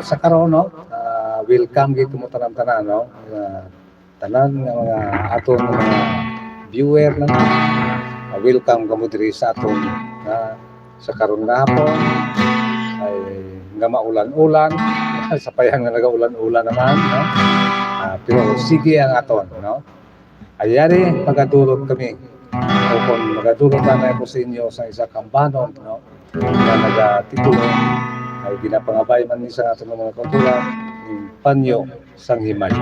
Sa karon no, welcome gid mo tanan-tanan no. Tanan nga mga aton mga viewer no. Welcome kamo diri sa aton sa karon nga hapon ay nga maulan-ulan sa payang nga nagaulan-ulan naman no. Pero sige ang aton no. Ayari magadulog kami o kung magadulog na ko sa inyo sa isa kambanon no na nagatitulo ay ginapangabay man ni sa ating mga kautulan ng panyo sang himay.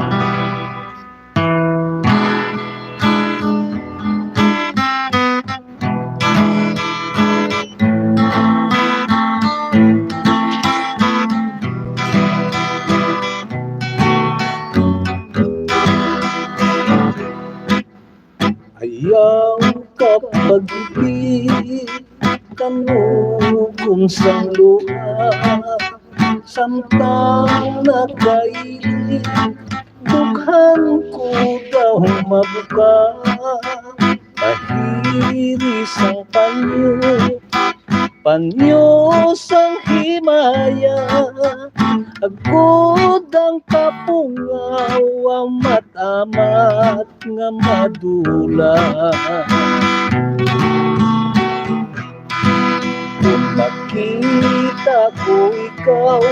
Ayaw kapag-ibig kanugong sang luha samtang nakaili dughan ko daw mabuka tahiri sang panyo sang himaya agod ang kapungaw amat-amat nga madula. Kung makita ko ikaw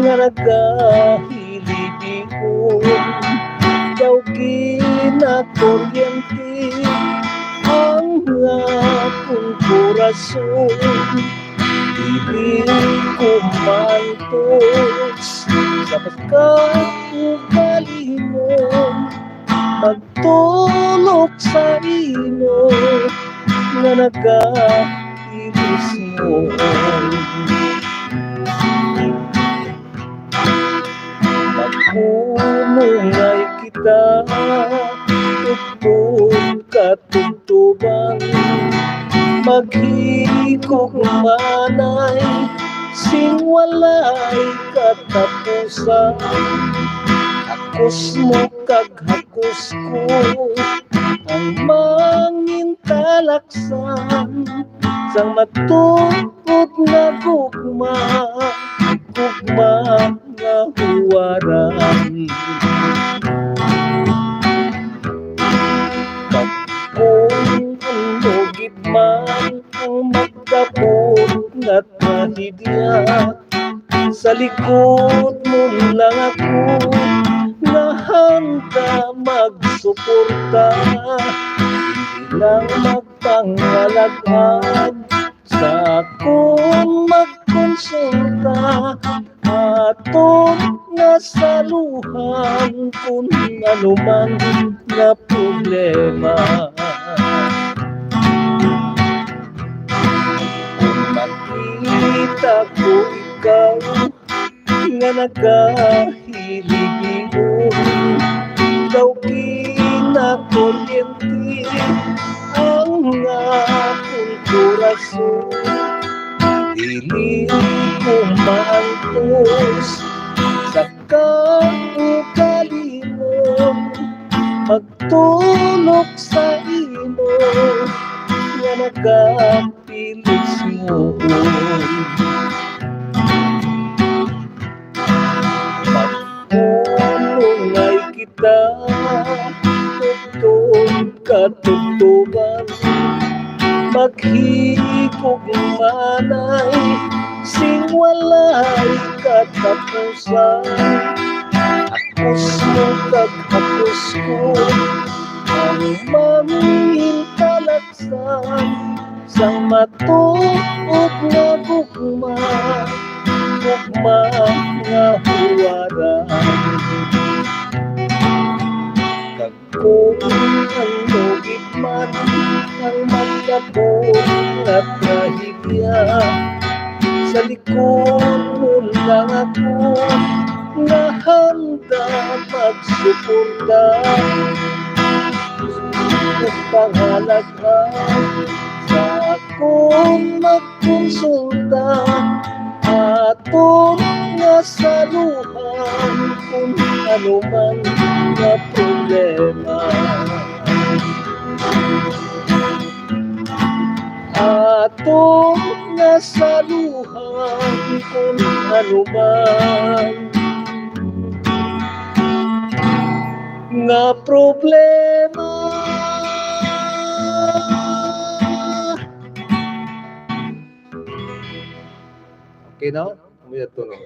nga nagahilibigon daw ginakuryente ang akong korason di ko mantos sa pagkaugali mo magtulog sa ino nga nagailis mo. Magkumungay kita tugtog katugtuban maghikog manay sing walay katapusan hakos mo kag hakos ko ang mangintalaksan sang matupod nga gugma nga huwaran kung lugit man ang magkapot at mahidya sa likod mo lang ako na handa magsuporta hindi lang magpangalaghan sa akong magkonsulta aton nga saluhan kung anuman nga problema. Kung makita ko ikaw nga nagahilibigon daw kinakuryente ang akong korason dili ko maantos sa kaugali mo magtulog sa imo nga nagapilis mo. Magkumungay kita tugtog katugtugan maghikog manay sing walay katapusan hakos mo kag hakos ko ang mangintalaksan sang matuod nga gugma nga huwaran kag kung ang lugit man ang magkapot at mahigya sa likod mo lang ako na handa magsuporta at pangalaghan sa akong magkonsulta aton nga saluhan kung anuman nga problema. Aton nga masaluhan kung ano man nga problema. Okay, no? Kumuyat to, no?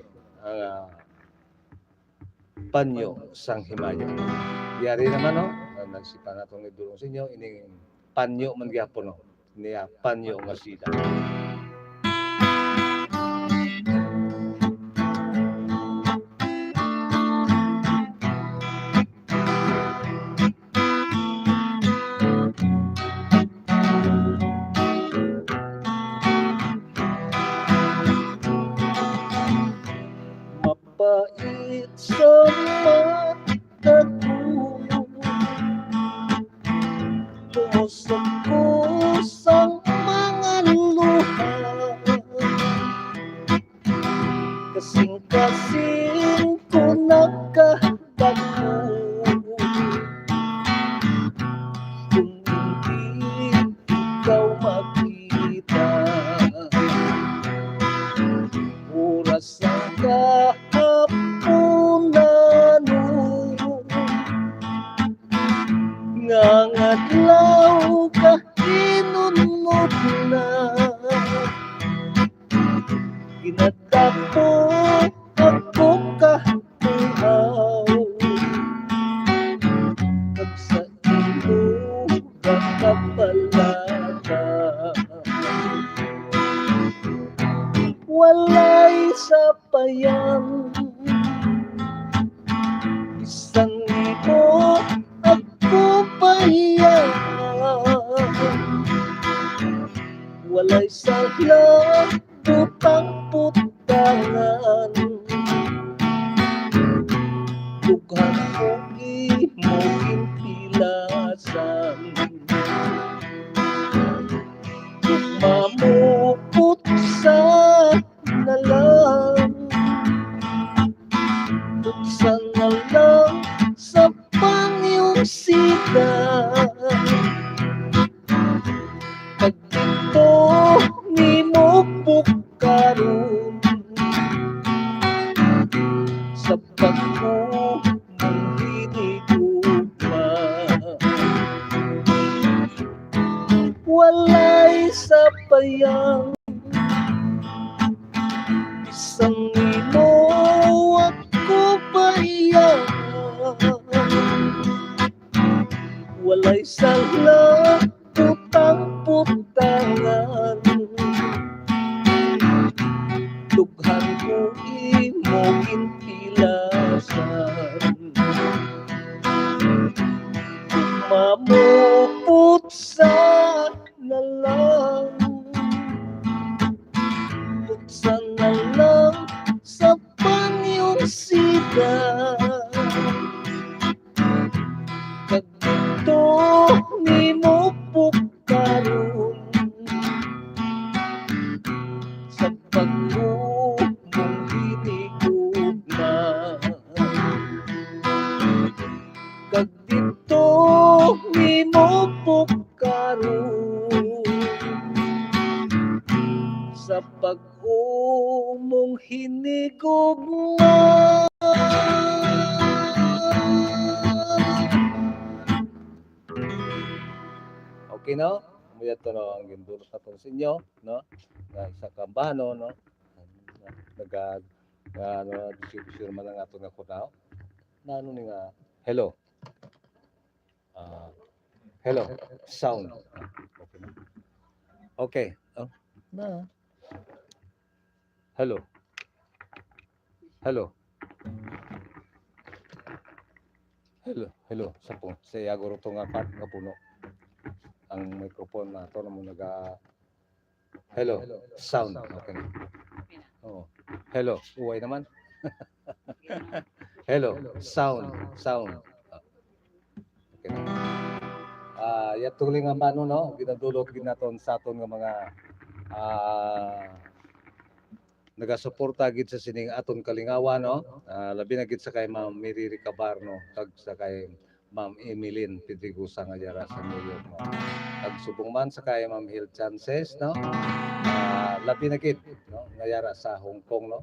Panyo sang Himaya. Yari naman, no? Nagsipa na itong idulong sa inyo, ining panyo man gyapon, no? Niya panyo nga sida. Mapait sa mata ko, tumusok-kusang mga luha, kasing-kasing ko nagkadako. Kung hindi ikaw makita, oras ang kahaponan nga ngadlaw ka hinunod na, ginadako ako kahuhaw, kag sa imo kakapalata. Walay sapayan, isang imo ako pahiya. Walay salang putang-putangan, dughan ko imo impilasan. Mamupot sa nalang, buksan na lang sa panyong sida. Pag ito nimo bukaron, sa pagko mong hinigugma, walay sapayang, isang imo ako pahiya. Walay sala putang-putangan, dughan ko imo intilasan. Mamupot sa nalang, buksan na lang sa panyong sida. Kag dito nimo bukaron, sa pagko mong hinigugma. Kag dito nimo bukaron, sa pag-o mong hinigugma. Okay, no? Kumuyat to, no? Ang gindulot na to sa inyo, no? Na isa kambano, no? Nagag, ano, distribution man ang ato nga kunaw. Na ano ni nga, hello. Hello, sound. Okay, no? Okay. Na. Hello. Hello. Hello. Sa yagoro to nga part nga puno. Ang microphone na to na mo naga hello sound. Okay na. Oh. Hello, uway naman. Hello, sound. Okay na. Yatuloy nga mano, no? Ginadulot ginaton sa aton nga mga nagasuporta gid sa sining aton kalingawan, no? Labi na gid sa kay Ma'am Miri Ricabar, no? Kag sa kay Ma'am Emeline Pedregosa nga diara sa New York, no? Nagsubong man sa kay Ma'am Hill Chances, no? labi na gid no ngayara sa Hong Kong no.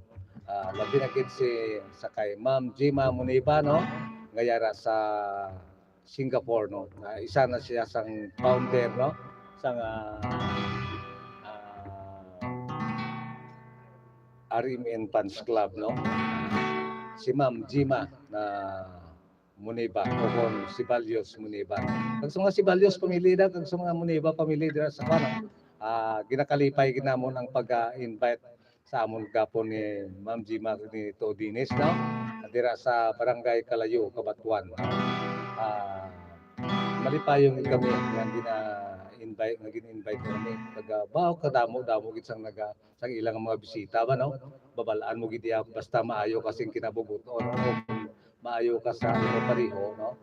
Labi na gid si sa kay Ma'am Jima Muniba no ngayara sa Singapore no. Isa na siya sang founder no sang RMN Fans Club no. Si Ma'am Jima na Muniba o kung si Balios Muniba. Kag sa mga si Balios pamilya kag sa mga Muniba pamilya dira sa kanang ginakalipay ginamon ang pag-invite sa amon gapon ni Ma'am Jima ni Todines no dira sa Barangay Kalayo, Kabatuan. Malipayong kami nga gina-invite kami pag bawo kadamo gid sang sang ilang mga bisita ba no babalaan mo gid ako basta maayo kasing kinabubuton no? Maayo ka sa imo pareho no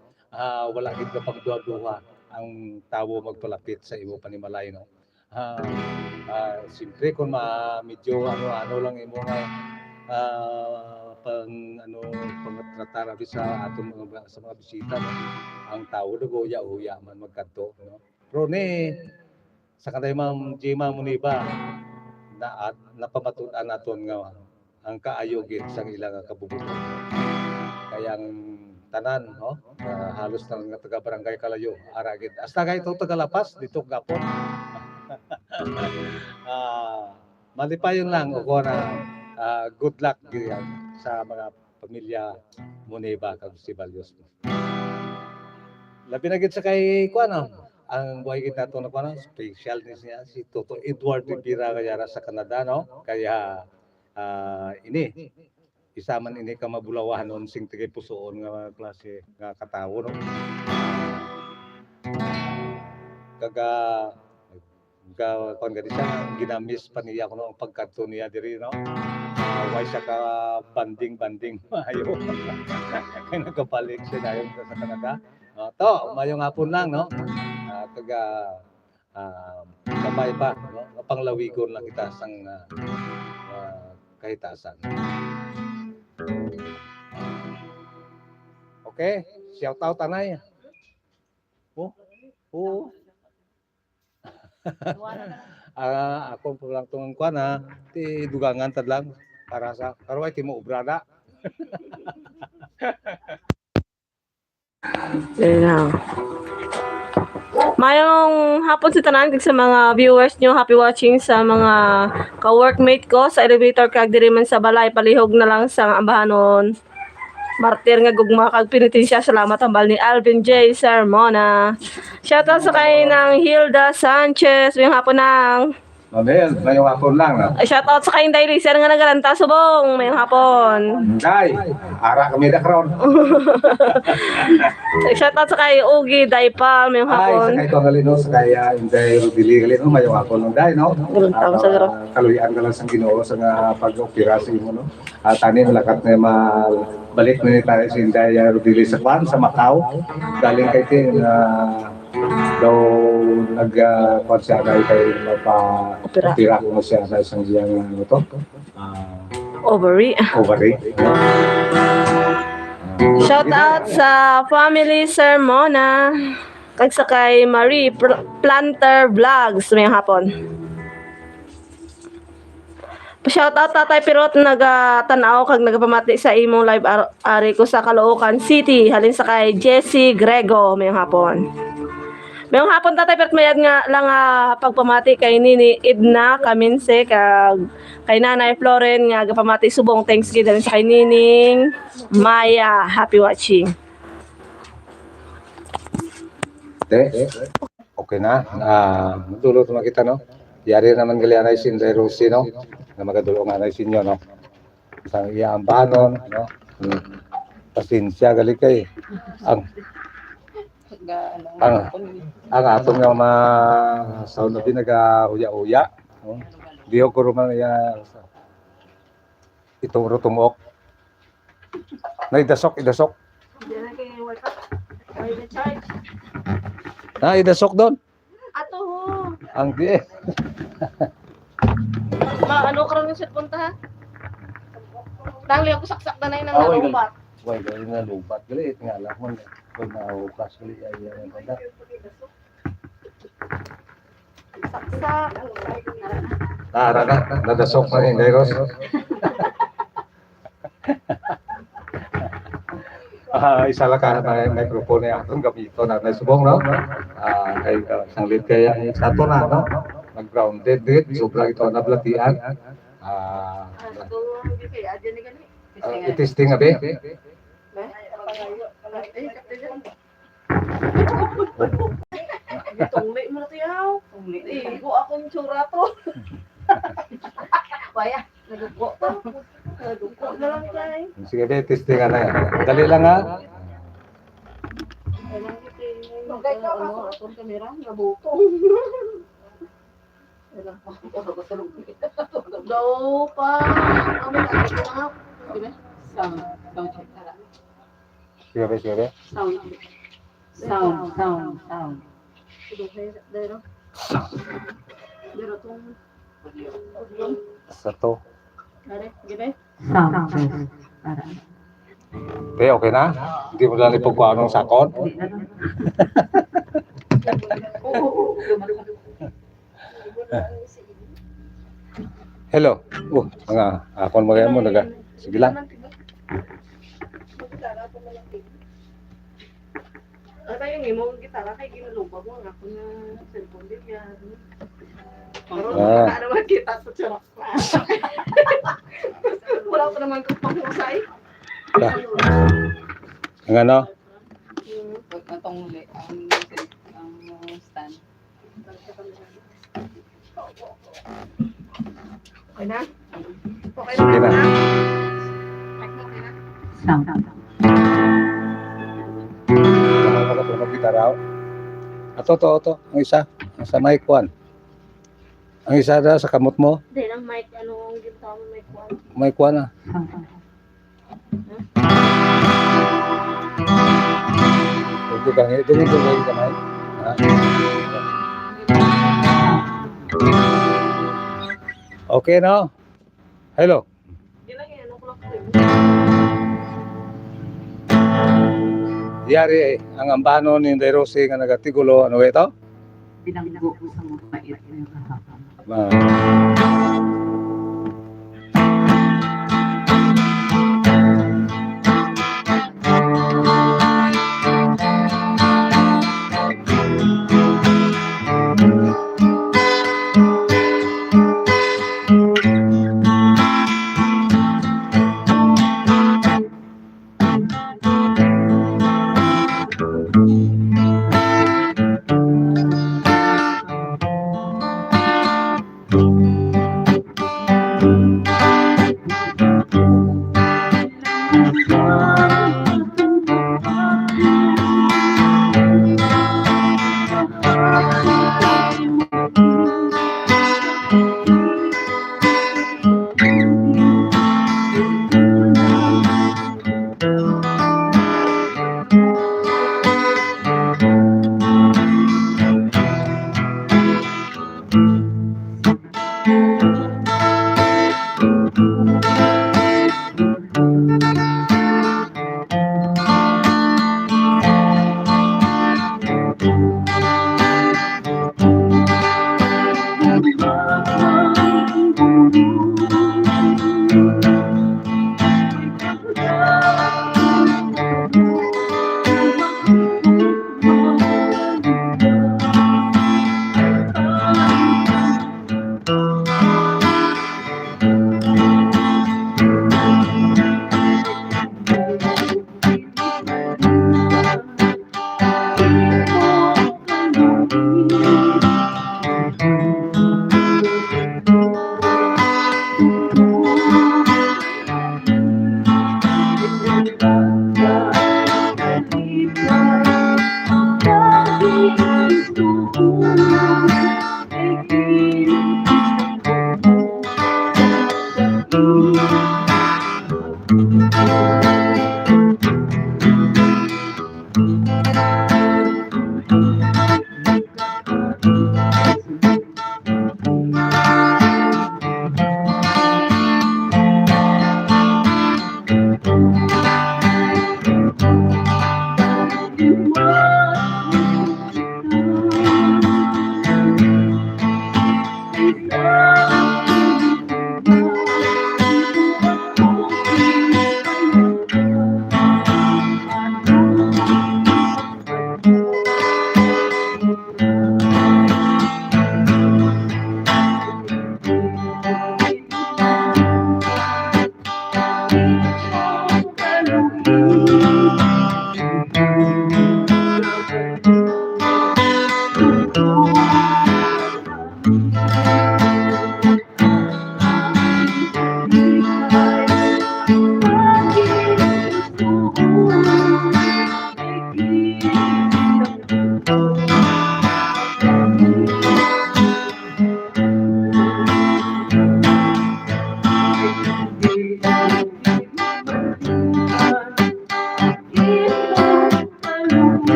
wala gid ka pagduha-duha ang tawo magpalapit sa imo panimalay no siyempre kung medyo ano lang imo nga pangtratar sa atong sa mga bisita no ang tawo uya man magkadto no pero ni sa kanay Ma'am Jima Muniba na napamatudan naton nga ang kaayo gid sang ilang kabubuton kaya ang tanan no halos nga taga Barangay Kalayo ara gid hasta kay ito taga Lapas dito gapon malipayon lang o na good luck gid sa mga pamilya Muniba kag si Balios labi na gid sa kay kuan ang buhay gid nato na kuan special niya si Toto Edward Rivera kaya sa Canada no kaya ini isa man ini ka mabulawahanon sing tigay pusoon nga klase nga katawo no kaga kon gadi siya ginamis pa niya kuno ang pagkadto niya diri no way siya ka banding maayo kay nagabalik siya dayon sa Canada to mayong hapon lang no kaga kamay pa no panglawigon lang kita sang kahitasan. Okay, shout out tanay. Ako po lang tong kuan ti dugangan tad lang para sa karoy timo ubrada. Mayong hapon sa tanan kag sa mga viewers nyo, happy watching sa mga ka-workmate ko sa elevator kag diri man sa balay palihog na lang sa ambahanon. Martir nga gugma kag pinitensya salamat ambal ni Alvin J. Sermona. Shoutout sa kay ng Hilda Sanchez, yung hapon nang. Mabel, mayong hapon lang no. Shoutout sa kay Inday Lizer nga nagaranta subong, mayong hapon. Day, ara kami da karon. Shoutout sa kay Ugi Daypal, mayong hapon. Ay, sa kay Tongalino, sa kay Inday Rudili Galino, mayong hapon lang day no. Kaluyan ka lang sa Ginoo sa nga pag-opera sa imo no. At tanin lakat na balik na tayo si Inday Rudili sa Kwan, sa Macau. Galing kay Ting daw nag-konsya kay mapa-opera ko siya sa isang diyang ano to. Ovary. Shout out sa family Sermona. Kag sa kay Marie Planter Vlogs may hapon. Shout out Tatay Pirot nagatanaw kag nagapamati sa imong live ari ko sa Caloocan City halin sa kay Jessie Grego may hapon. Mayong hapon Tatay Pirot mayad nga lang pagpamati kay Nini Edna Kaminse kag kay Nanay Floren nga gapamati subong thanks gid sa kay Nining Maya. Happy watching. Okay na. Matulog naman kita no. Yari naman gali anay si Inday Rosie no. Na magadulong anay sinyo no. Sa iyang banon no. Pasensya gali kay ang atong nga sound na naga-uya-uya no? Di ko ruman ya itong rutumok na idasok idasok doon Ato ho. ang di Ano karon yung cellphone ta ha? Tangli ako saksak na nang nalubat. Why gali na lubat gali nga lang mo pag naukas gali ay ang panda Saksak. Tara na, nadasok na ni Dairos. Isa lang ka na microphone yung atong gamito na naisubong, no? Kay sanglit kaya sa ito na, no? Nag-grounded dit, sobra ito nablatian. I-testing abi. Tungli mo na tiyaw. Igo akong tsura to. Waya, nagugo to. Nagugo na lang tayo. Sige be, testing na yan. Dali lang ha. Ano, atong kamera, nabutong. Daw pa. Kami nakikita nga. Sound check. Sige be, sige be. Sound. Dero tong. Sa to. Dere, gibe. Sound. Be, okay na? Hindi mo lang ipagkuha ng sakon? Hello. Mga akon mga mo naga. Sige lang. Ano yung imong gitara kay ginalubag mo ako na cellphone din yan. Pero wala naman kita sa charok na. Wala pa naman kong panghusay. Ang ano? Itong ang stand. Okay na? Okay Sige na. na. Sound. Ano ka tunog gitara? Ato. Ang isa. Sa mic 1. Ang isa da sa kamot mo. Hindi lang mic, ano ang gintawa mo mic 1. Mic 1 na. Dungin ka mic. Ha? Okay no? Hello. Hindi lang yan, ano clock ko. Diyari ang ambano ni Dairosi nga nagatigulo. Ano ito? Binanggo sa mga pait yung kahapon.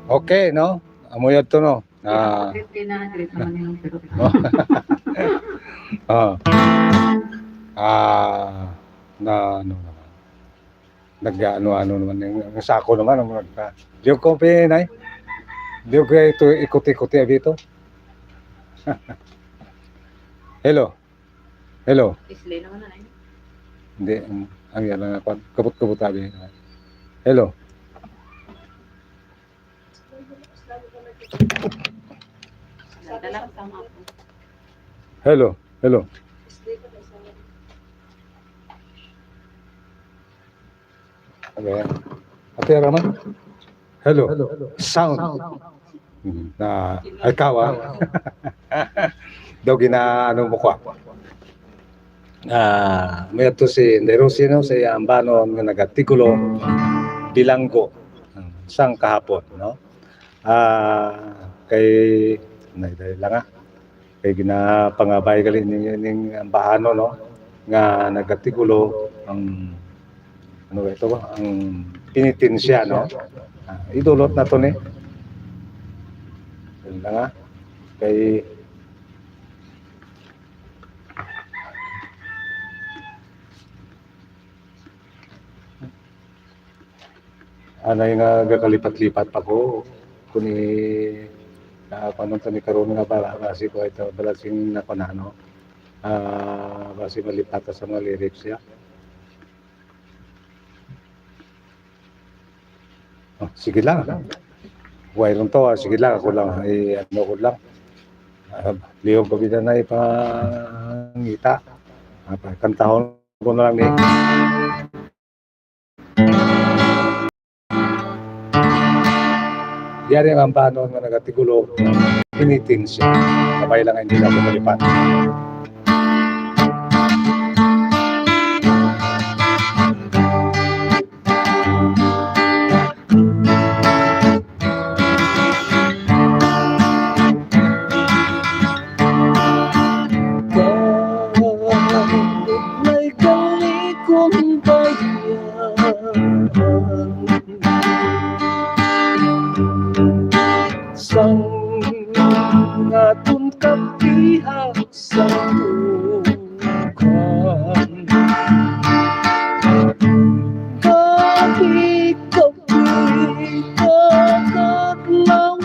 Okay, no? Amoy to, no? Ah, Great naman yung pero. ah, na ano naman. Nag-ano-ano naman yung sako naman. Di ko pinay. Di ko ito ikuti-ikuti dito. Hello. Hello. Islay naman na yun. Hindi, ang yan lang ako. Kabut-kabut sabi. Hello. Dala ka sama ako. Hello. Hello. Okay. Ate Raman. Hello. Sound. Na ikaw daw ginaano mo ko. May ato si Nerosino sa Ambano nga nagatikulo bilanggo sang kahapon, no? Kay dahil lang kay ginapangabay gali ning Ambano, no? Nga nagatikulo ang ano ba ito ba? Ang pinitensya, no? Idulot na to ni. Dahil lang kay anay nga gakalipat-lipat pa ko kuni panon ni karon nga bala basi ko ito balasing na konano basi malipat sa mga lyrics ya. Oh, sige lang. Huwag ron to, sige lang ako lang ano ko lang. Liyog ko bida na ipangita. Kantahon ko na lang ni. Yari ang Ambano nga nagatigulo, pinitin siya. Sabay lang hindi na pumalipat. May kalikong bayan sang atong kapihak sa tukan kapi-kapi kadlaw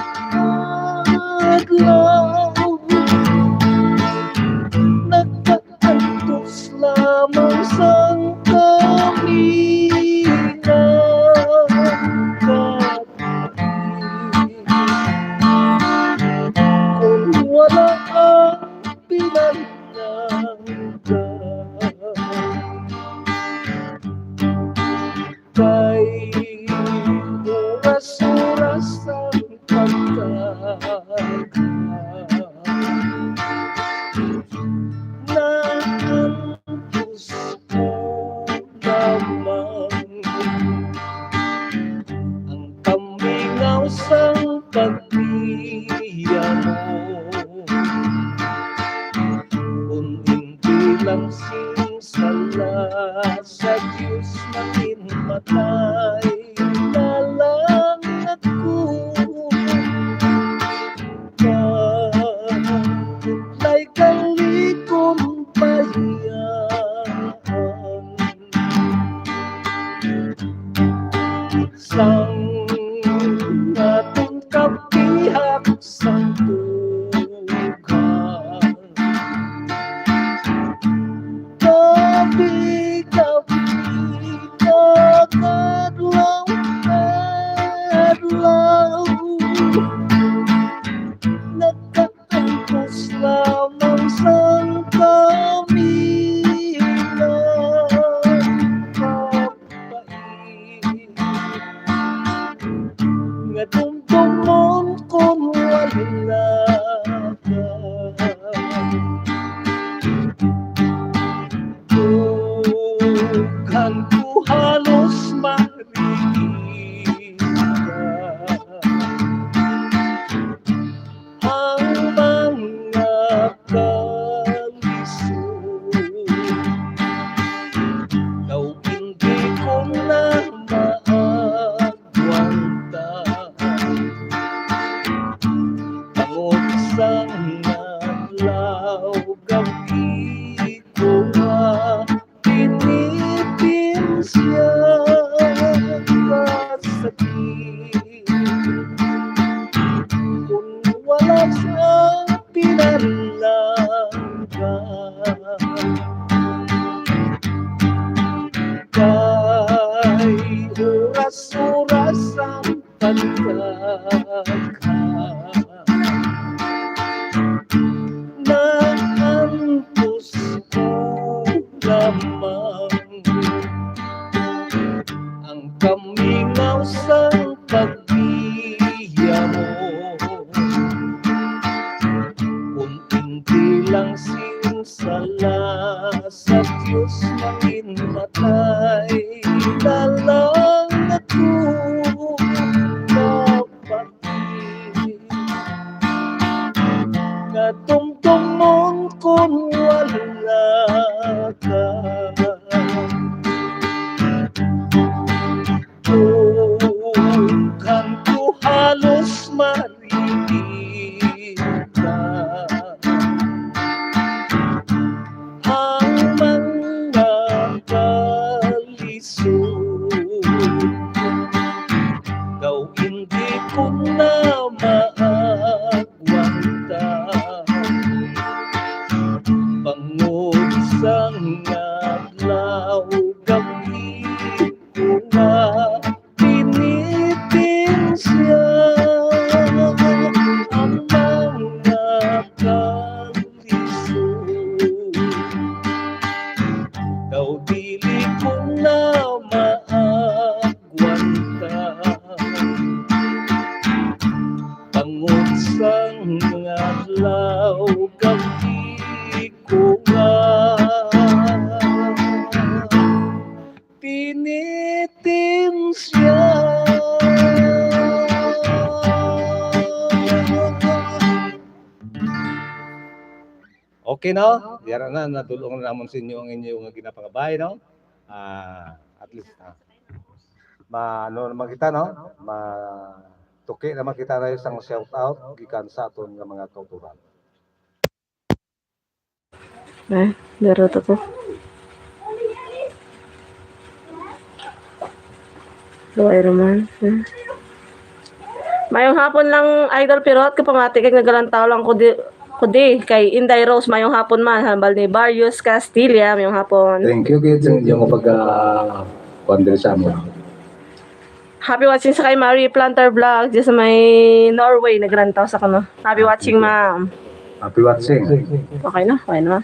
nagkaantos lamang sang kung wala ang pinanangga kay oras-oras ang pagkakas na ang puso lamang ang pamingaw sang pagbiya mo kung hindi lang sinsala sa Diyos makinmatay na lang ako kahit kalikong bayan sang atong kapihak sang tugan kapi-kapi kadlaw nagkaantos lamang sang kaminang kapait nga dumdumon kung wala ka. Dughan ko halos marinig ka. Ang mga kalisod daw hindi ko na maagwanta. Bangod sang adlaw gabi ko nga pinipinsya kasakit. Kung wala siyang pinalangga, kay oras-oras ang pagkaka. Naantos ko lamang ang kamingaw sa pagbiya mo. Kung hindi lang sinsala sa Diyos mahinmatay, lalang ako kapatid. Nga tumtumon kung wala ka. Dughan ko halos marinig ka. Ang mga kalisod daw hindi ko na maagwanta. Bangod sang adlaw gabi ko nga pinipinsya ang mga kalisod daw dili ko na maagwanta. Bangod sang adlaw gabi ko nga pinitinsya. Okay, no? Yara na, natulungan na naman sa inyo ang inyong ginapangabay, no? At least, ano naman kita, no? Tuki naman kita na isang shout out gikan sa aton nga mga kauturan. Daro to to. Luay naman. Mayong hapon lang, Idol Pirot, kapamati kay nagalantaw lang ko di kay Inday Rose, mayong hapon man, hambal ni Barrios Castilla, mayong hapon. Thank you, kids, sa inyong pag-kondil sa amin. Happy watching sa kay Marie Planter Vlog, dyan sa may Norway, naglantaw sa kano. Happy watching, ma'am. Happy watching. Okay na, okay na.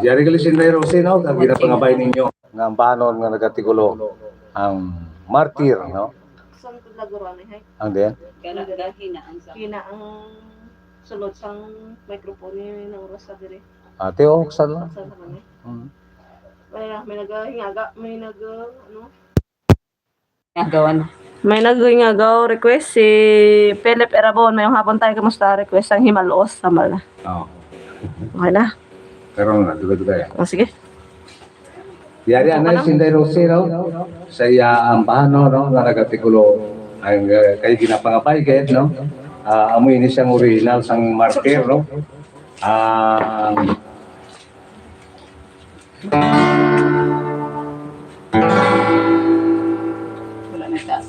Yari gali si Inday Rose, no? Ang ginapangabay ninyo. Nga banon nga nagatigulo ang martir, no? Saan ko laguran eh? Ang din. Hina ang sulod sang microphone ni ng oras sa dire. Ate, saan lang? Saan sa kanya? May naghingaga, may ano? May nagingagaw request si Philip Erabon. Mayong hapon tayo, kamusta? Request ang Himalos, tama na. Oo. Okay na? Pero na, duga-duga yan. Sige. Yari anay si Inday Rose, no? Sa iya ang pano, no? Nga nagatikulo ang kay ginapangabay, kaya, no? Amoy ini siyang original sang martir, no?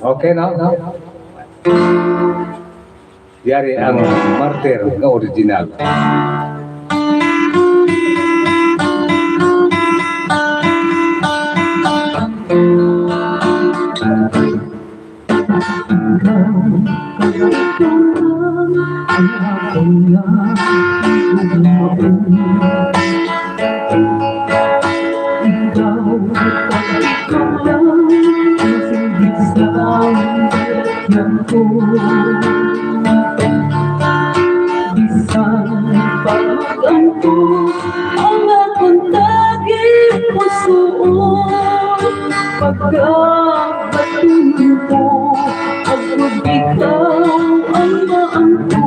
Okay, no? Yari ang martir nga original. Ikaw lang ang silbig sa ko. Bisan pag-ampo ang akong taging pusoon. Pagkabatunin ko, agad ikaw ang maangko.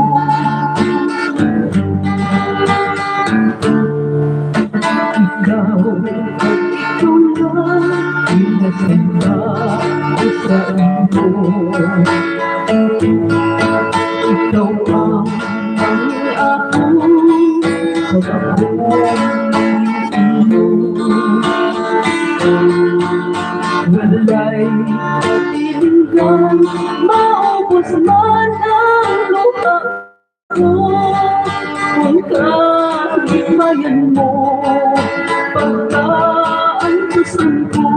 Ikaw lang, pinasamba ko sa iyo. Ikaw ang akong pag-ako'y iyo. Wala'y katilinggan, maubos man ang luha ko. Kung kahimayan mo, pagkaantusan ko.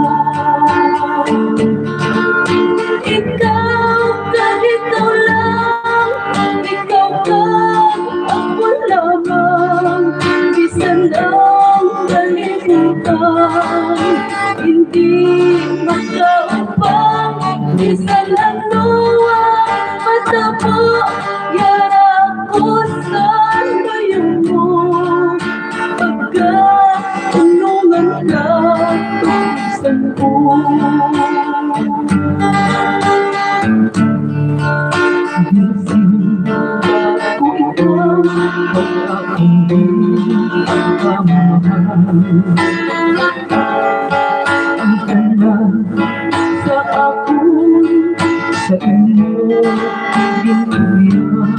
Ikaw, ganito lang, ikaw ka, ako lamang. Bisan ang kalimutan, hindi magkaupang. Bisan ang luwa, matabo, yara ako sa layo mo. Pagkaunungan ka, tulisan ko. Ako ikaw, pag akong di ang kamahal. Ang kanya sa ako'y sa inyo binuyan.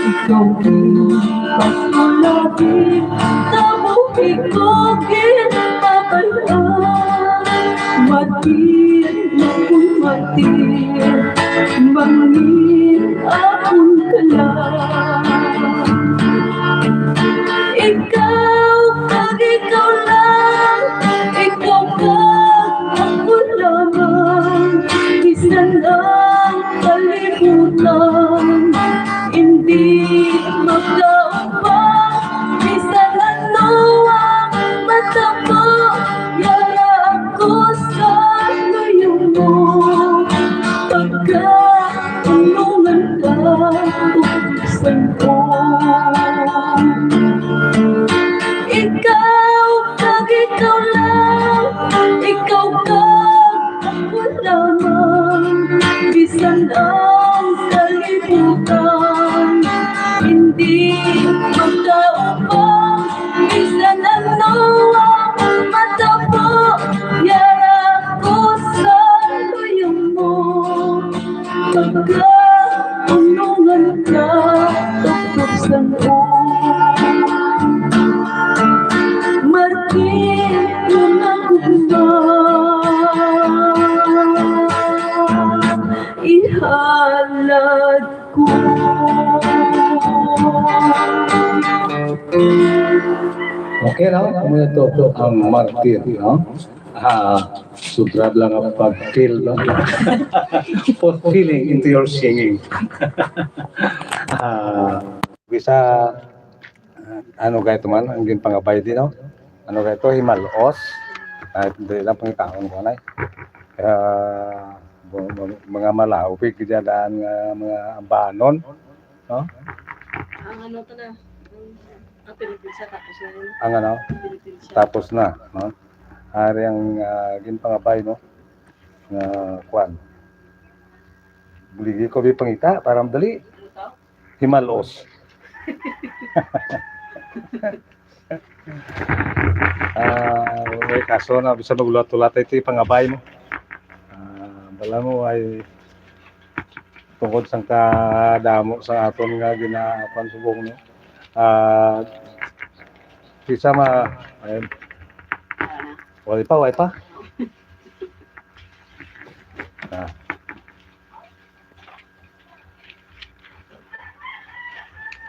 Ikaw ipagpalagi, tabuhin ko ginapapalaan. Matir akong matir, mangin akong kalang. Ikaw, pag ikaw lang, ikaw ka, ako lamang. Bisan ang kalimutan, hindi magkaupang. Bisan ang luwang matabo, yara ako sa layo mo. Pagkaunungan ka, tulisan ko. Ikaw, pag ikaw lang, ikaw ka, ako lamang. Bisan ang kalimutan, hindi magkaupang. Bisan ang luwang matabo, yara ko sa layo mo. Pagkaunungan ka, tulisan ko. Martin yung ihalad ko. Okay na, kung ito ang martir, no? Subrad lang ang pag-feel, no? Put feeling into your singing. Bisa, ano kaya ito man, ang ginpangabay din, no? Ano kaya ito, himalos. Hindi lang pangitaon ko na. Mga malawig, kajadaan nga mga ambanon, no? Ang ano to na, ang Pilipinsa tapos na yun. Ang ano, Pilipinsa. tapos na, no? Hari ang ginpangabay, no? Nga kwan. Buligi ko pangita, parang dali. Himalos. May kaso na bisa magulat-ulat ito yung pangabay mo. Bala mo ay tungkol sang kadamo sa aton nga ginapan subong no. Bisa ayun. Wala pa.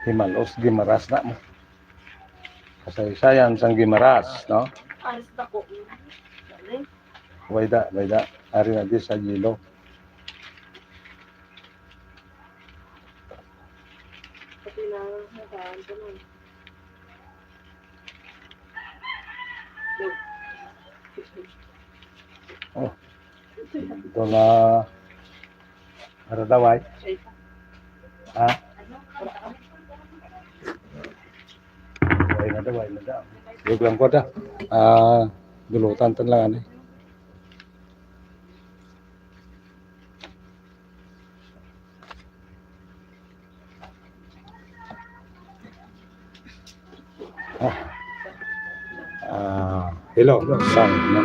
Himalos gimaras na mo. Kasaysayan sang gimaras, no? Aris na ko. Bayda. Ari na di sa gilo. Pati na nakaan ko nun. Ito na Para daw ay. Ha? Ay na daw, ay na daw. Yug lang ko da. Dulutan tan lang ani. Hello, sang no.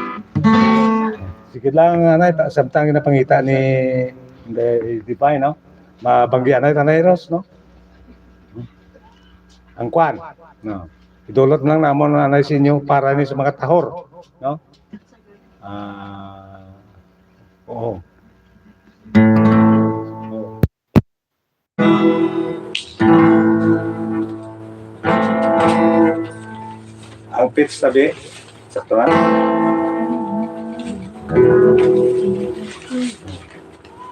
Sige lang anay ta samtang na pangita ni Divine no. Mabanggian na tanay Ros no. Ang kwan no. Idulot lang namon anay sinyo para ni sa mga tahor no. Oo. Ang pitch tabi sakto na.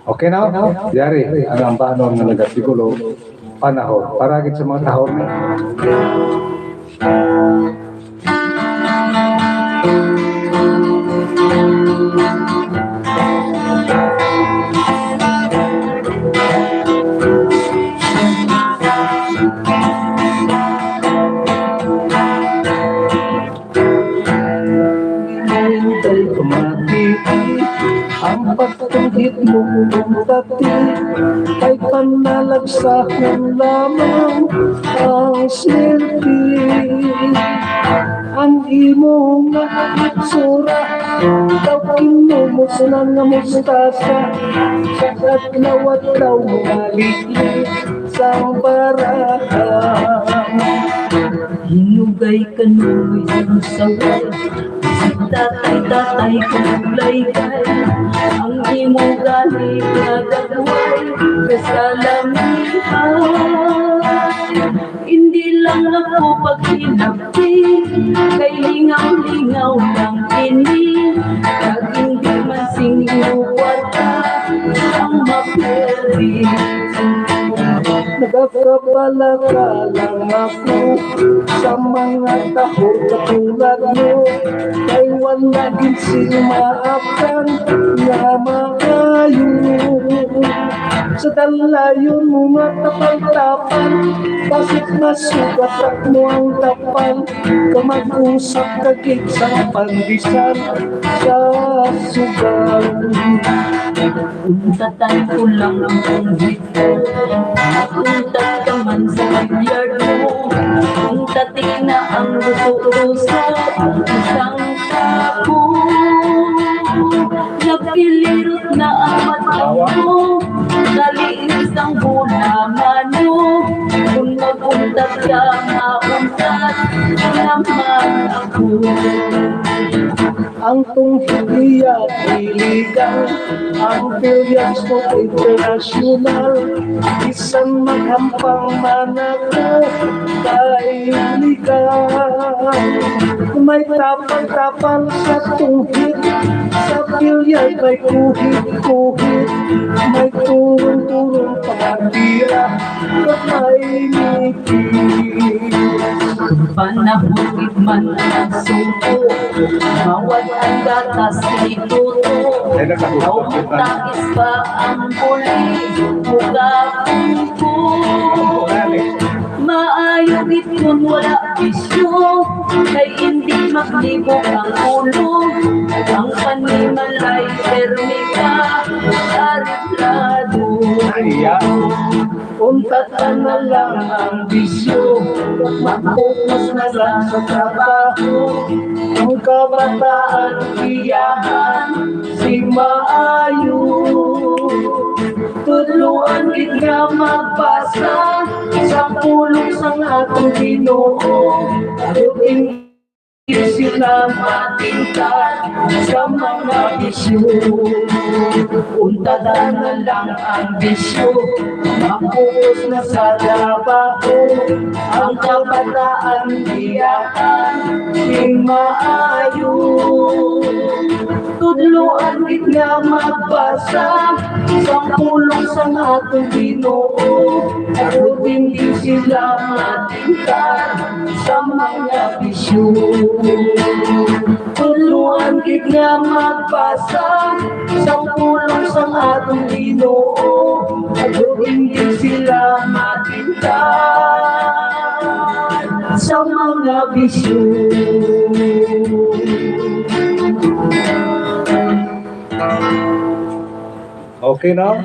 Okay na? Yari, ang paano nga nagasigulo panahon para gid sa mga tahon na. Hintay kumati ang pagtungkit mo kumtati ay panalagsahon lamang ang silbi ang imong sura daw kinumos na nga mustasa sakat nawat daw maligid sa barahan hinugay ka nu'y saway tatay kulay kay ang imong gali nagagaway kasalamihan hindi lang ako paghinapti kay lingaw-lingaw lang ini kag hindi man singluwata ang maperi nagkakapalaka lang ako sa mga tahor katulad mo kay wala gid simaaptan nga maayo sa dalayon mga tapal-tapal basit nasugat at mo ang tapal kamag-usap kagig sa pandisan sa sugal untatan ko lang ang kongbito untat ka man sa yard mo untatik na ang ruso-ruso ang isang tapo napilirot na ang mata mo dali isang hulaman mo kung mag-untat ka mauntat naman ako ang tunghiya iligang ang Pilipinas mo international isang maghampang man ako kay ligang may tapal-tapal sa tunghid sa Pilipinas may kuhit-kuhit may turong-turong pagkira kapay nipis kung panahugit man ang sumpo mawad ang gatas ituto mautas pa ang puli mugapon ko maayo git kung wala bisyo kay hindi maglibog ang ulo ang panimalay termika ariplado untat na lang ang bisyo mag-focus na lang sa trabaho ang kabataan iyahan si maayo tudluan gid nga magbasa sa pulong sang atong Ginoo aron hindi sila matingkad sa mga bisyo untadan na lang ang bisyo mapuos na sa trabaho ang kabataan iyahan sing maayo tudluan gid nga magbasa sa pulong sa atong Ginoo aron hindi sila matingkad sa mga bisyo Luan gid nga magbasa sa pulong sa atong Ginoo, pero hindi sila matindan sa mga bisyon. Okay na?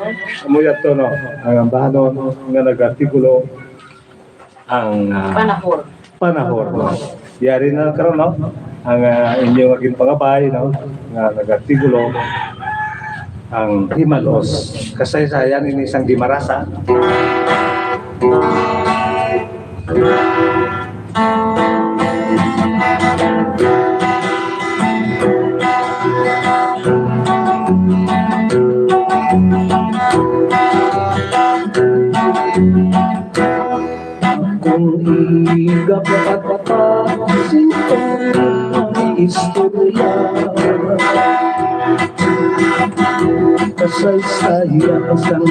Amuyat to no. Ang bahanon nga nag-artikulo ang panahon. No? Yari na karon no. Ang inyong aging pangabay no nga nag-artikulo ang himalos. Kasaysayan ini isang dimarasa. Kung igapapapasin ko ang istorya, kasaysayan sang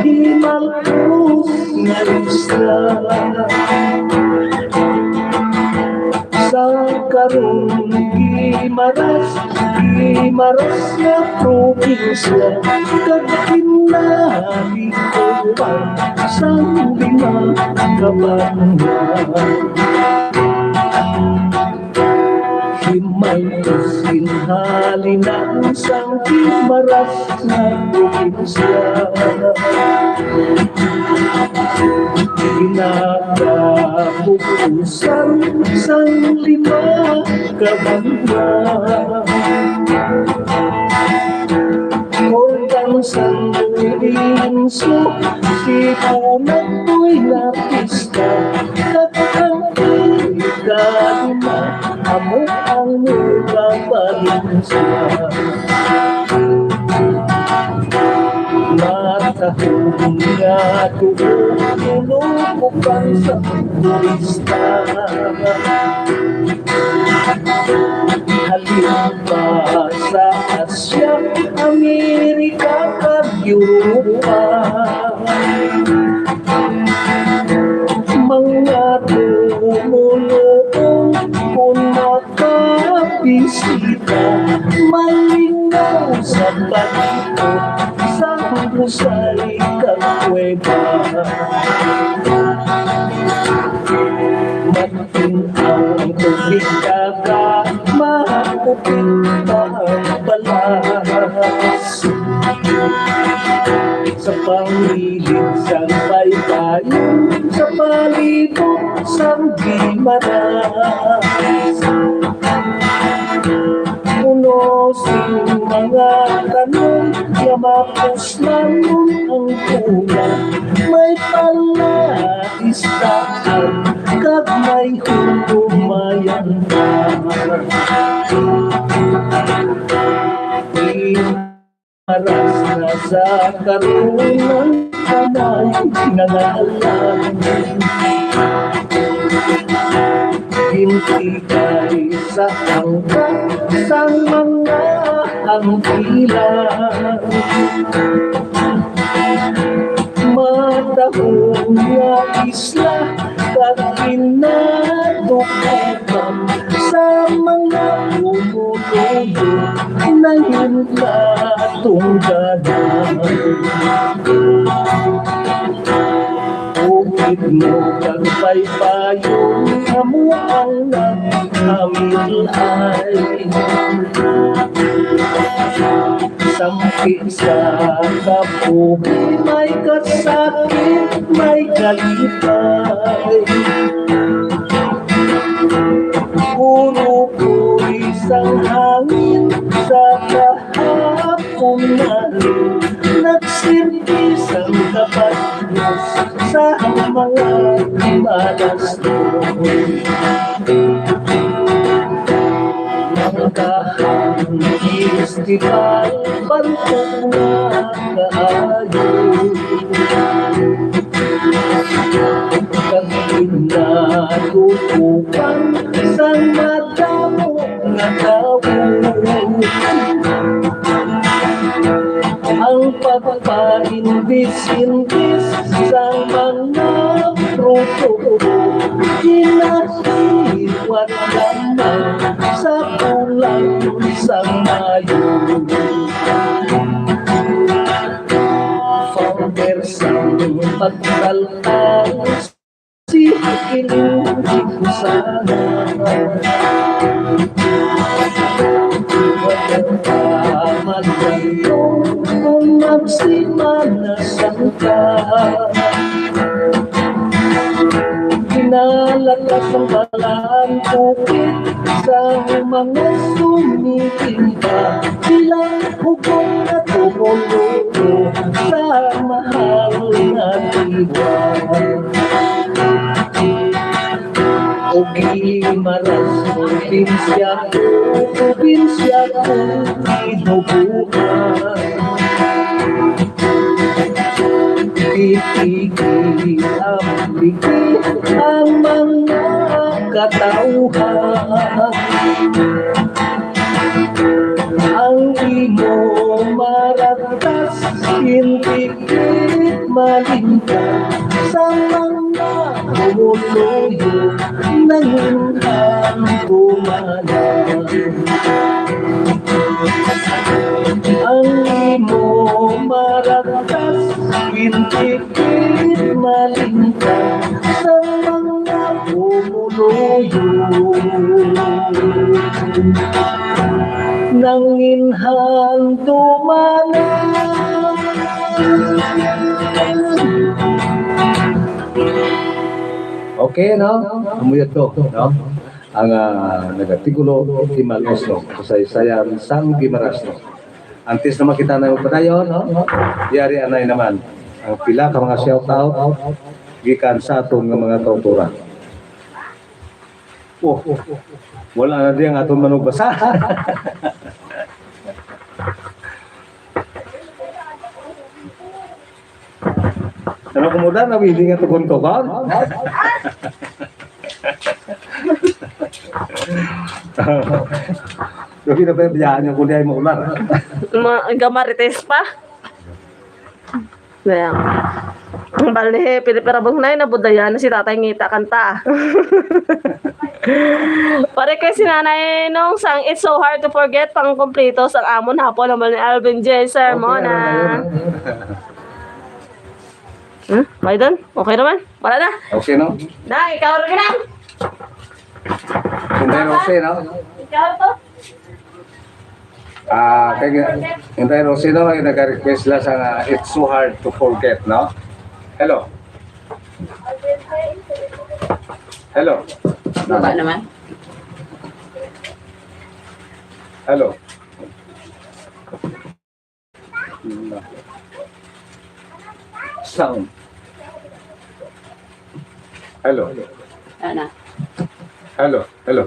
himalpos nga isla. Sa karong gimaras nga probinsya, kagkinari ko pa sa lima kabangan. Himay kasinhalinan sang gimaras nga probinsya, kinakabukusan sang lima kabangan. Kordang sang probinsya, sipunat ko'y napista, kakang ikalima, amo ang mga parinsya. Matahong nga tulog-tulog sa turista, halin pa sa Asya, Amerika kag Europa. Mga tumulong kung makabisita, malingaw sa palikot sa Busay kag Cueva. Matinaw ang tubig dagat, mahapupit pa ang balas. Sa pangilid sang baybayin, sa palibot sang gimaras, unosin mga tanong, yamapos namun ang kulang. May palaistaan, kag may humayan pa. Maras na sa karunang kamay nangalan, hintikay sa angkat sang mga angkilan. Matahong nga isla kag pinadukutan sa mga umutubo na yung katunggadan. Bukid mo kag paypayon, amo ang nagkamilay. Sampi sa kapuhi, may kasakit, may kalipay. Puro po isang hangin sa kahapon namin, nagsirbis ang kapatid sa mga malas doon. Nangkahang festival, bantong na kaayo, kag pinatutukan sa madamo nga tao. Ang pagpaindis-indis sa mga pruto, kinasiwat lamang sa isang ngayon. Founder sa pagkalkal, si Ilugi ko sana. Pagkakaman kayo kung magsimanasan ka. Pinalakas ang balaan bukit sa mga sumikinta. Bilang hugong na tumululo sa mahal na diwa. O Guimaras, probinsya kong binubuhay. Titigil ang ligid ang mga katauhan. Ang imo maratas, hindi malintas sa mga umuluyo ng hintang bumalang. Ang imo maratas, hindi malintas sa mga umuluyo ng inhang dumalang. Okay, no? Kumuyot to, no? Ang nagatigulo, Timal Oslo, kasaysayan, Sang Guimaras, no? Antes na makita na yung padayon, no? Diyari anay naman, ang pila ka mga shout-out, gikan sa atong mga kautura. Oh, wala na diyang atong manugbasa. Ano kumuda na willing nga tugon-tugon? Gabi na ba yung biyaan yung kundi ay maular? Gamarites pa. Kaya, ang bali, pinipirabong na yun, nabudaya na si tatay ngita kanta. Pare kay si nanay nung sang It's So Hard to Forget, pang kompleto sang amon hapon naman ni Alvin J. Sermona. May doon? Okay naman? Wala na? Okay, no? Na, ikaw rin na! Hindi Rosé, no? Ikaw to? Hindi Rosé, no? Ay nag-request lang sa It's So Hard to Forget, no? Hello? Hello? Baba naman. Hello? Sound. Hello? Ano? Hello? Hello?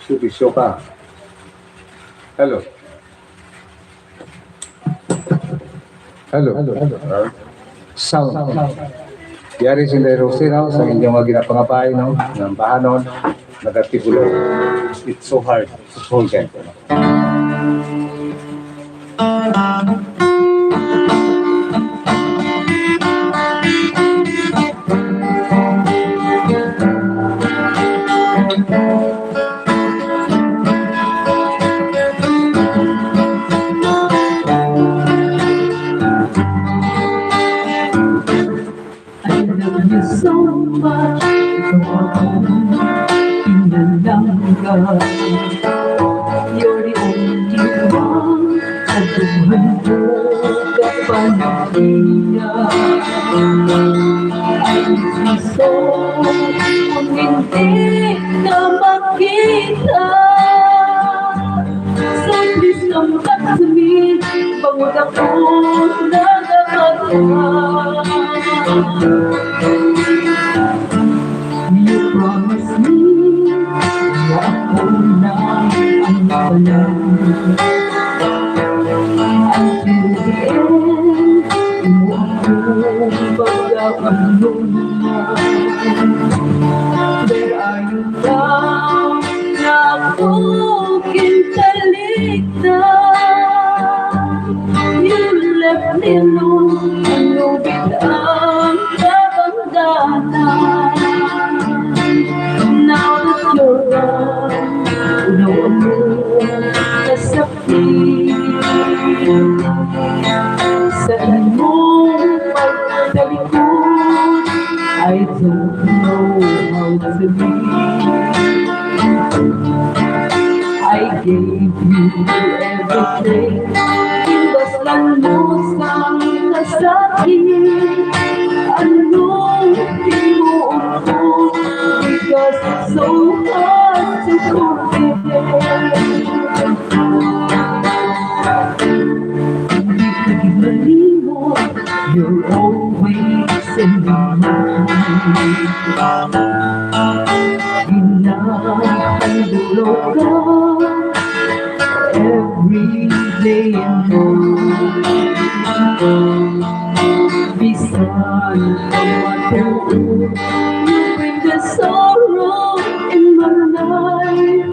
Bisyo ka. Hello? Hello? Sound. Yari si Inday Rosé, no? Sa inyong mga ginapangabay, no? Ng bahanon, nagatibulo. It's so hard to forget. I love you so much, inalangga. You're the only one sa buhay ko kapanahiya. I miss you so, kung hindi ka makita. So please come back to me, pagod ako nagkakatawa. You promise me na ako na ang walang until the end mo ako pagkakalunan. Where are you now na ako kintaligtan? You left me alone, lubid ang kabangganan. Now that you're gone, no more kasakit sa iyong pagtalikod. I don't know how to live. I gave you everything. Imbas lang mo sang kasakit. Anong tinuod ko? Because it's so hard to forget. Hindi ka ginalimutan, you're always in my mind. Hinahandulog ka every day and night. Bisan ka matuon, you bring the sorrow in my life.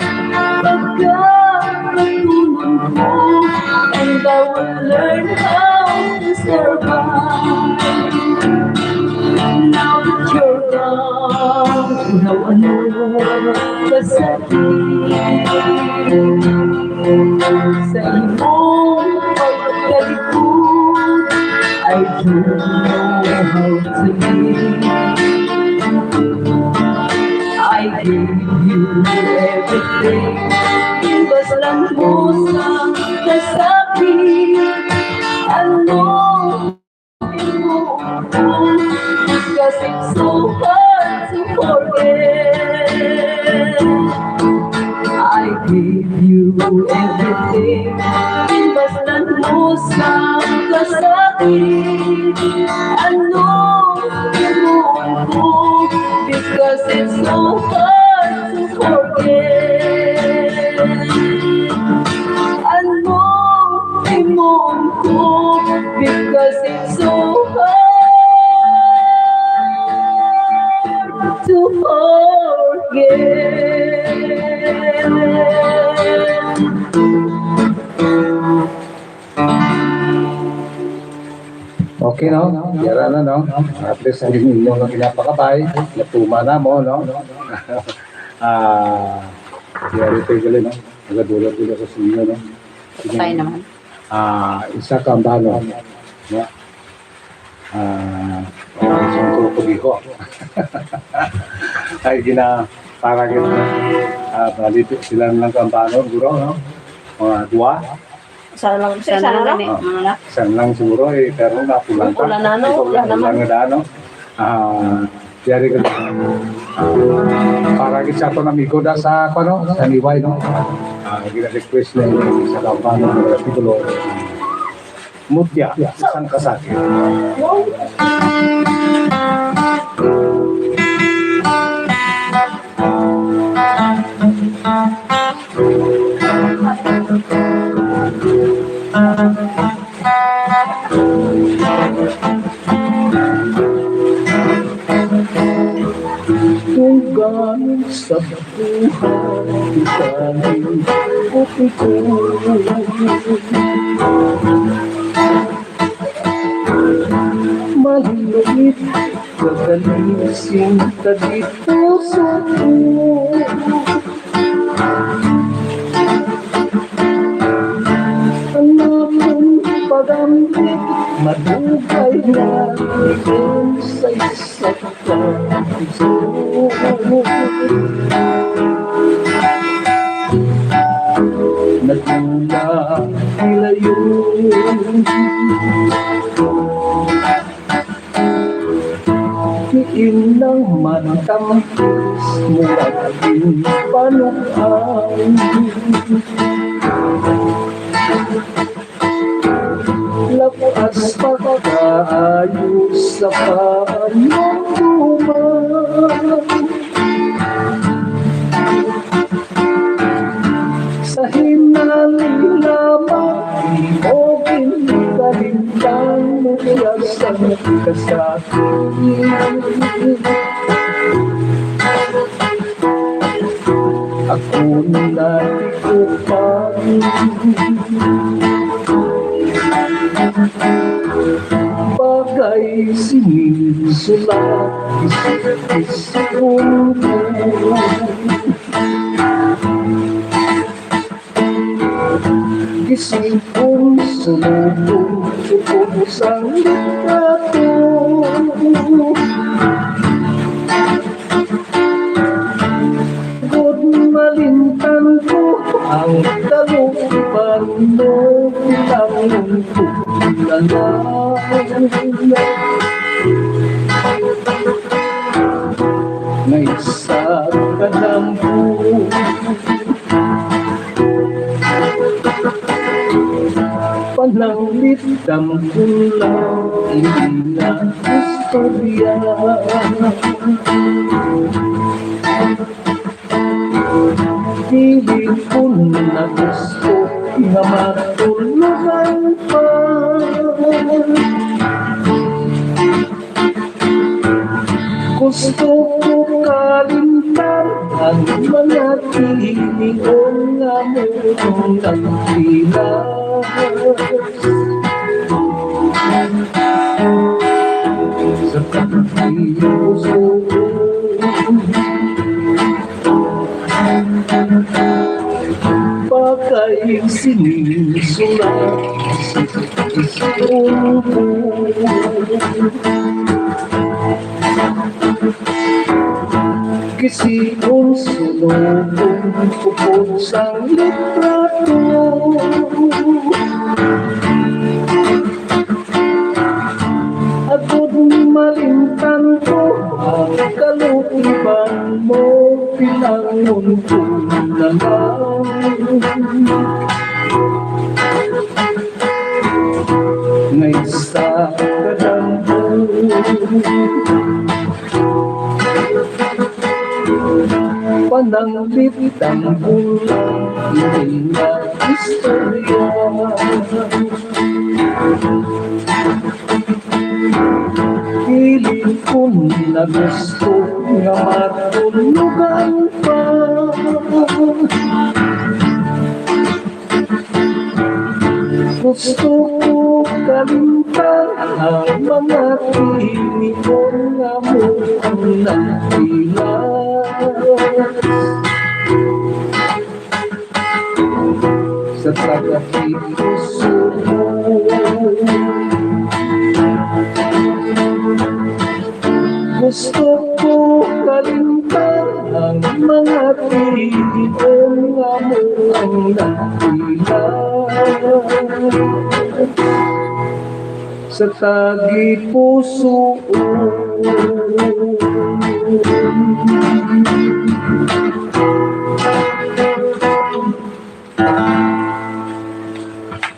Pagkakatunan ko, and I will learn how to survive. Now that you're gone, now I know kasakit sa iyong pagtalikod. I don't know how to live. I gave you everything. Imbas lang mo sa kasakit. Ano tinuod ko? Because it's so hard to forget. I gave you everything. Imbas lang mo sa kasakit. Ano tinuod ko? Because it's so hard to forget. Ano tinuod ko? Because it's so hard to forget. Okay, no? Yara na, no? At least ang inyo na pinapakabay, natuma na mo, no? Yari tayo galing, no? Nagadulot-dulot sa inyo, no? Tayo naman. Isa kang bano, no? Isang tutubi ko. Ay, parang ito, balito sila lang kang bano, guro, no? Mga dua. Sana lang, Sana sana lang. lang mga anak. Isang lang siguro, pero napulan ka. Ulan na, no? Ulan naman. Ulan na, no? Yari ka parang isa to namigo da sa sa liway, no? Gina-request na yung sa kampano ng artikulo. Mutya, isang kasakit. Kung galing sa buhay, galing upi ko. Maliit, kagalisin ka dito sa puso. Ang akong pag-amit, madugay na rin sa isa't puso. Nagmula ilayo, ilang matamis mo aking panukan. Lakas pagkaayos sa panuntuman. Sa hinaling lamang o pinagalitan mo sa kasakit. Ako natikupan, bagay sinisulat, isip-isip ko. Isipong sulubong Supong sang litrato God malintan ko ang talupan mo Bilang ko na isa ka ng pananglit dampulang hindi na istorya Dili ko na gusto na matulugan pa Gusto ko kalimtan ang mga tinigong nga mong nagpilas Sa pagkiluso Pagkain sinisulat sa isang Kisiong sulubong Kupon sang litrato Agod malintan ko Ang kalukiban mo Pinangon ko na lang Ngay sa kadambo Pananglit ang bulang Hindi na istorya Piling ko na gusto Nga matulugan pa Gusto ko kalimtan Ang mga tinigong nga mo Ang nagpilas Sa pagkakipuso Gusto ko kalimtan ang mga tinigong nga mo ang nagpilas Sa tagipuso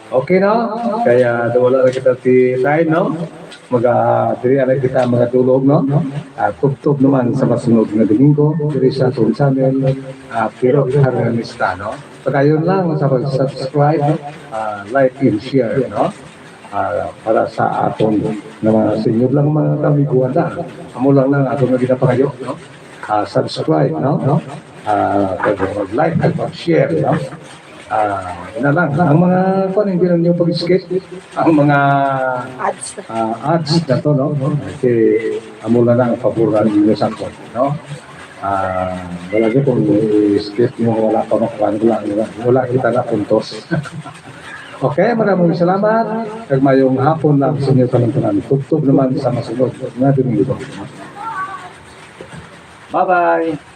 Okay no? Kaya wala na kita ti time no? Diri na kita mga tulog no? Tubtob naman sa masunod na Domingo diri sa atong channel Pero Harmonista no? Pagkayon lang sa subscribe no? Like and share no? Para sa atong mga sinyo lang mga kamiguan na amo lang atong nga ginapangayo no? Subscribe no? Mag-like at mag-share no? Yun na lang. Ang mga kung hindi lang nyo pag-skip, ang mga ads na to, no? Kasi amula na ang paboran nyo sa akin, no? Wala nyo kung skip nyo, wala pa makuha, wala kita na puntos. Okay, maraming salamat. Kagmayong hapon lang sa inyo kalantanan. Tugtog naman sa masunod na Domingo. Bye-bye!